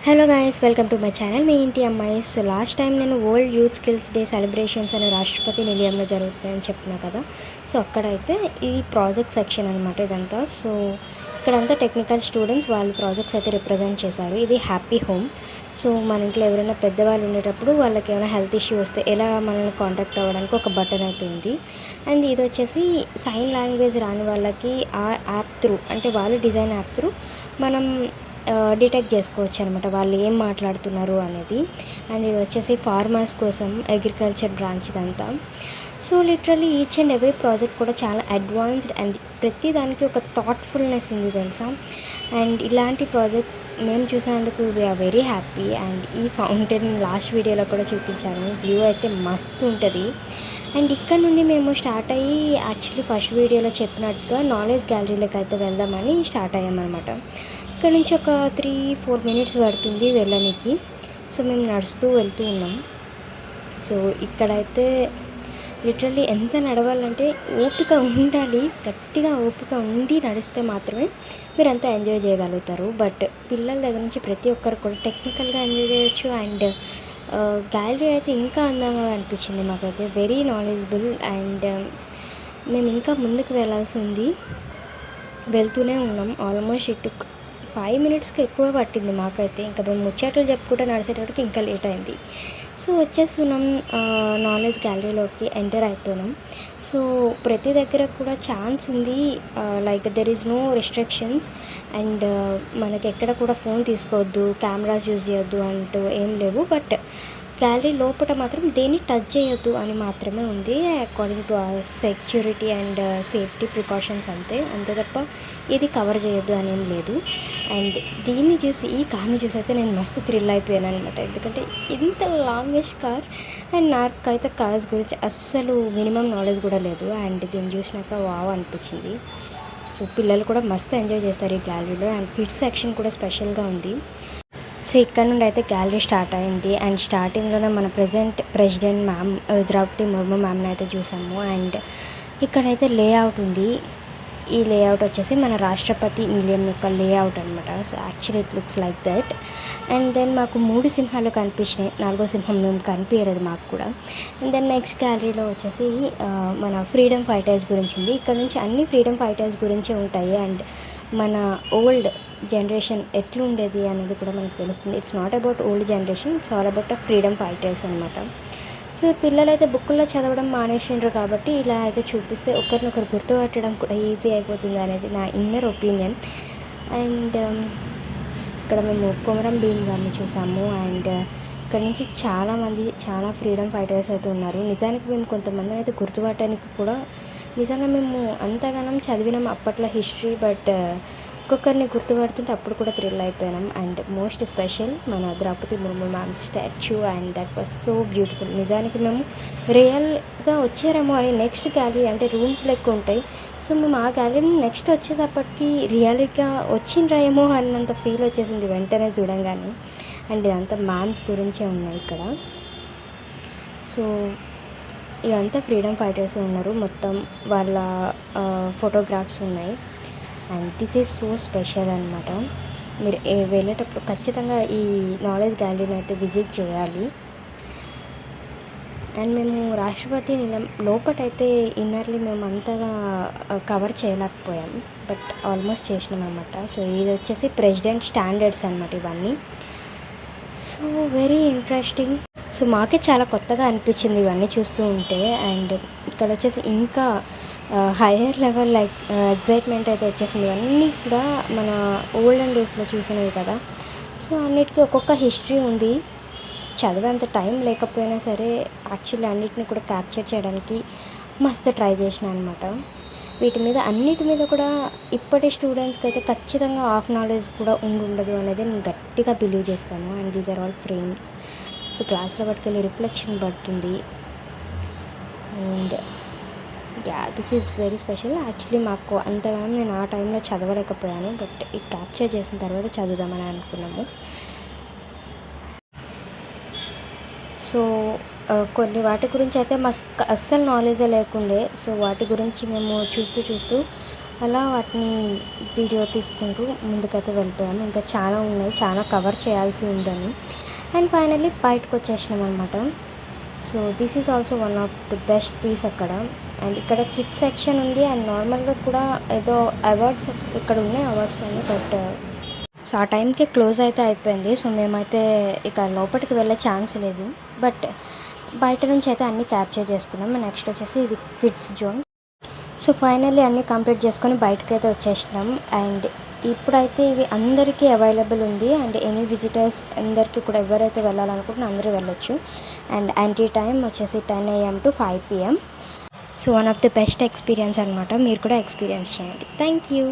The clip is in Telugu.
Hello guys, welcome to my channel మీ ఇంటి అమ్మాయి. సో లాస్ట్ టైం నేను world youth skills day celebrations అనే రాష్ట్రపతి నిలయంలో జరుగుతుందని చెప్పిన కదా. సో అక్కడైతే ఈ ప్రాజెక్ట్ సెక్షన్ అనమాట ఇదంతా. సో ఇక్కడంతా టెక్నికల్ స్టూడెంట్స్ వాళ్ళు ప్రాజెక్ట్స్ అయితే రిప్రజెంట్ చేశారు. ఇది హ్యాపీ హోమ్. సో మన ఇంట్లో ఎవరైనా పెద్దవాళ్ళు ఉండేటప్పుడు వాళ్ళకి ఏమైనా హెల్త్ ఇష్యూ వస్తే ఎలా మనల్ని కాంటాక్ట్ అవ్వడానికి ఒక బటన్ అయితే ఉంది. అండ్ ఇది వచ్చేసి సైన్ లాంగ్వేజ్ రాని వాళ్ళకి ఆ యాప్ త్రూ, అంటే వాళ్ళు డిజైన్ యాప్ త్రూ మనం డిటెక్ట్ చేసుకోవచ్చు అనమాట వాళ్ళు ఏం మాట్లాడుతున్నారు అనేది. అండ్ ఇది వచ్చేసి ఫార్మర్స్ కోసం అగ్రికల్చర్ బ్రాంచ్ ఇదంతా. So literally each and every project కూడా చాలా అడ్వాన్స్డ్ అండ్ ప్రతి దానికి ఒక థాట్ఫుల్నెస్ ఉంది తెలుసా. అండ్ ఇలాంటి ప్రాజెక్ట్స్ మేము చూసినందుకు వీఆర్ వెరీ హ్యాపీ. అండ్ ఈ ఫౌంటైన్ లాస్ట్ వీడియోలో కూడా చూపించాను, వ్యూ అయితే మస్తు ఉంటుంది. అండ్ ఇక్కడ నుండి మేము స్టార్ట్ అయ్యి యాక్చువల్లీ ఫస్ట్ వీడియోలో చెప్పినట్టుగా నాలెడ్జ్ గ్యాలరీలోకి అయితే వెళ్దామని స్టార్ట్ అయ్యామన్నమాట. ఇక్కడ నుంచి ఒక 3-4 మినిట్స్ పడుతుంది వెళ్ళడానికి. సో మేము నడుస్తూ వెళ్తూ ఉన్నాం. సో ఇక్కడైతే లిటరల్లీ ఎంత నడవాలంటే ఓపిక ఉండాలి, గట్టిగా ఓపిక ఉండి నడిస్తే మాత్రమే మీరు అంతా ఎంజాయ్ చేయగలుగుతారు. బట్ పిల్లల దగ్గర నుంచి ప్రతి ఒక్కరు కూడా టెక్నికల్గా ఎంజాయ్ చేయొచ్చు. అండ్ గ్యాలరీ అయితే ఇంకా అందంగా అనిపించింది మాకైతే, వెరీ నాలెడ్జబుల్. అండ్ మేము ఇంకా ముందుకు వెళ్ళాల్సి ఉంది, వెళ్తూనే ఉన్నాం. ఆల్మోస్ట్ ఇటు 5 మినిట్స్కి ఎక్కువ పట్టింది మాకైతే. ఇంకా మేము ముచ్చట్లు చెప్పుకుంటూ నడిచేటప్పటికి ఇంకా లేట్ అయింది. సో వచ్చేస్తున్నాం, నాలెడ్జ్ గ్యాలరీలోకి ఎంటర్ అయిపోయినాం. సో ప్రతి దగ్గర కూడా ఛాన్స్ ఉంది, like there is no restrictions. And మనకి ఎక్కడ కూడా ఫోన్ తీసుకోవద్దు, కెమెరాస్ యూజ్ చేయొద్దు అంటూ ఏం లేవు. బట్ గ్యాలరీ లోపల మాత్రం దేన్ని టచ్ చేయొద్దు అని మాత్రమే ఉంది, according to security and safety precautions అంతే తప్ప ఇది కవర్ చేయొద్దు అని ఏం లేదు. అండ్ దీన్ని చూసి, ఈ కార్ని చూసి అయితే నేను మస్తు థ్రిల్ అయిపోయాను అనమాట. ఎందుకంటే ఇంత లాంగెస్ట్ కార్, అండ్ నాకైతే కార్స్ గురించి అస్సలు మినిమం నాలెడ్జ్ కూడా లేదు. అండ్ దీన్ని చూసినాక వావ్ అనిపించింది. సో పిల్లలు కూడా మస్తు ఎంజాయ్ చేస్తారు ఈ గ్యాలరీలో. అండ్ కిడ్స్ సెక్షన్ కూడా స్పెషల్గా ఉంది. సో ఇక్కడ నుండి అయితే గ్యాలరీ స్టార్ట్ అయింది. అండ్ స్టార్టింగ్లోనే మన ప్రెసిడెంట్ మ్యామ్ ద్రౌపది ముర్ము మ్యామ్ని అయితే చూసాము. అండ్ ఇక్కడైతే లేఅవుట్ ఉంది. ఈ లేఅవుట్ వచ్చేసి మన రాష్ట్రపతి నిలయం యొక్క లేఅవుట్ అనమాట. So actually it looks like that. And then మాకు 3 సింహాలు కనిపించినాయి, 4వ సింహం మేము కనిపించలేదు మాకు కూడా. అండ్ దెన్ నెక్స్ట్ గ్యాలరీలో వచ్చేసి మన ఫ్రీడమ్ ఫైటర్స్ గురించి ఉంది. ఇక్కడ నుంచి అన్ని ఫ్రీడమ్ ఫైటర్స్ గురించే ఉంటాయి. అండ్ మన ఓల్డ్ జనరేషన్ ఎట్లుండేది అనేది కూడా మనకు తెలుస్తుంది. It's not about old generation, it's all about freedom fighters అనమాట. సో పిల్లలైతే బుక్కుల్లో చదవడం మానేసిండ్రు కాబట్టి ఇలా అయితే చూపిస్తే ఒకరినొకరు గుర్తుపట్టడం కూడా ఈజీ అయిపోతుంది అనేది నా ఇన్నర్ ఒపీనియన్. అండ్ ఇక్కడ మేము కొమరం భీమ్ గారిని చూసాము. అండ్ ఇక్కడ నుంచి చాలా ఫ్రీడమ్ ఫైటర్స్ అయితే ఉన్నారు. నిజానికి మేము కొంతమందిని అయితే గుర్తుపట్టడానికి కూడా నిజంగా మేము అంతగానం చదివినాం అప్పట్లో హిస్టరీ, బట్ ఒక్కొక్కరిని గుర్తుపడుతుంటే అప్పుడు కూడా థ్రిల్ అయిపోయినాం. అండ్ మోస్ట్ స్పెషల్ మన Draupadi Murmu ma'am statue, and that was so beautiful. నిజానికి మేము రియల్గా వచ్చారేమో అని నెక్స్ట్ గ్యాలరీ, అంటే రూమ్స్ లెక్క ఉంటాయి. సో మేము ఆ గ్యాలరీ నెక్స్ట్ వచ్చేటప్పటికి రియల్గా వచ్చిండ్రేమో అన్నంత ఫీల్ వచ్చేసింది వెంటనే చూడంగానే. అండ్ ఇదంతా మ్యామ్స్ గురించే ఉన్నాయి ఇక్కడ. సో ఇదంతా ఫ్రీడమ్ ఫైటర్స్ ఉన్నారు, మొత్తం వాళ్ళ ఫోటోగ్రాఫ్స్ ఉన్నాయి. And this is so special అనమాట. మీరు వెళ్ళేటప్పుడు ఖచ్చితంగా ఈ నాలెడ్జ్ గ్యాలరీని అయితే విజిట్ చేయాలి. అండ్ మేము రాష్ట్రపతి నిలయం లోపటైతే ఇన్నర్లీ మేము అంతగా కవర్ చేయలేకపోయాం, బట్ ఆల్మోస్ట్ చేసినాం అనమాట. సో ఇది వచ్చేసి ప్రెసిడెంట్ స్టాండర్డ్స్ అనమాట ఇవన్నీ. So very interesting. సో మాకే చాలా కొత్తగా అనిపించింది ఇవన్నీ చూస్తూ ఉంటే. అండ్ ఇక్కడ వచ్చేసి ఇంకా హయ్యర్ లెవెల్ లైక్ ఎగ్జైట్మెంట్ అయితే వచ్చేసింది. ఇవన్నీ కూడా మన ఓల్డెన్ డేస్లో చూసినవి కదా. సో అన్నిటికీ ఒక్కొక్క హిస్టరీ ఉంది. చదివేంత టైం లేకపోయినా సరే యాక్చువల్లీ అన్నిటిని కూడా క్యాప్చర్ చేయడానికి మస్తు ట్రై చేసిన అనమాట. అన్నిటి మీద కూడా ఇప్పటి స్టూడెంట్స్కి అయితే ఖచ్చితంగా హాఫ్ నాలెడ్జ్ కూడా ఉండదు అనేది నేను గట్టిగా బిలీవ్ చేస్తాను. And these are all frames. So క్లాస్లో పట్టుకెళ్ళి రిఫ్లెక్షన్ పడుతుంది. And this is very special. Actually మాకు అంతగానో నేను ఆ టైంలో చదవలేకపోయాను, బట్ ఇది క్యాప్చర్ చేసిన తర్వాత చదువుదామని అనుకున్నాము. సో కొన్ని వాటి గురించి అయితే అస్సలు నాలెడ్జే లేకుండే. సో వాటి గురించి మేము చూస్తూ అలా వాటిని వీడియో తీసుకుంటూ ముందుకైతే వెళ్ళిపోయాము. ఇంకా చాలా ఉన్నాయి, చాలా కవర్ చేయాల్సి ఉందని. అండ్ ఫైనల్లీ బయటకు వచ్చేసినాం అనమాట. So this is also one of the best piece అక్కడ. అండ్ ఇక్కడ కిడ్స్ సెక్షన్ ఉంది. అండ్ నార్మల్గా కూడా ఏదో అవార్డ్స్ ఇక్కడ ఉన్నాయి, అవార్డ్స్ అన్నీ. బట్ సో ఆ టైంకి క్లోజ్ అయితే అయిపోయింది. సో మేమైతే ఇక లోపలికి వెళ్ళే ఛాన్స్ లేదు. బట్ బయట నుంచి అయితే అన్నీ క్యాప్చర్ చేసుకున్నాం. నెక్స్ట్ వచ్చేసి ఇది కిడ్స్ జోన్. సో ఫైనల్లీ అన్నీ కంప్లీట్ చేసుకొని బయటకు అయితే వచ్చేసినాం. అండ్ ఇప్పుడైతే ఇవి అందరికీ అవైలబుల్ ఉంది. అండ్ ఎనీ విజిటర్స్ అందరికీ కూడా ఎవరైతే వెళ్ళాలనుకుంటున్నా అందరూ వెళ్ళొచ్చు. అండ్ ఎంట్రీ టైం వచ్చేసి 10 AM to 5 PM. So one of the best experience అనమాట. మీరు కూడా ఎక్స్పీరియన్స్ చేయండి. Thank you.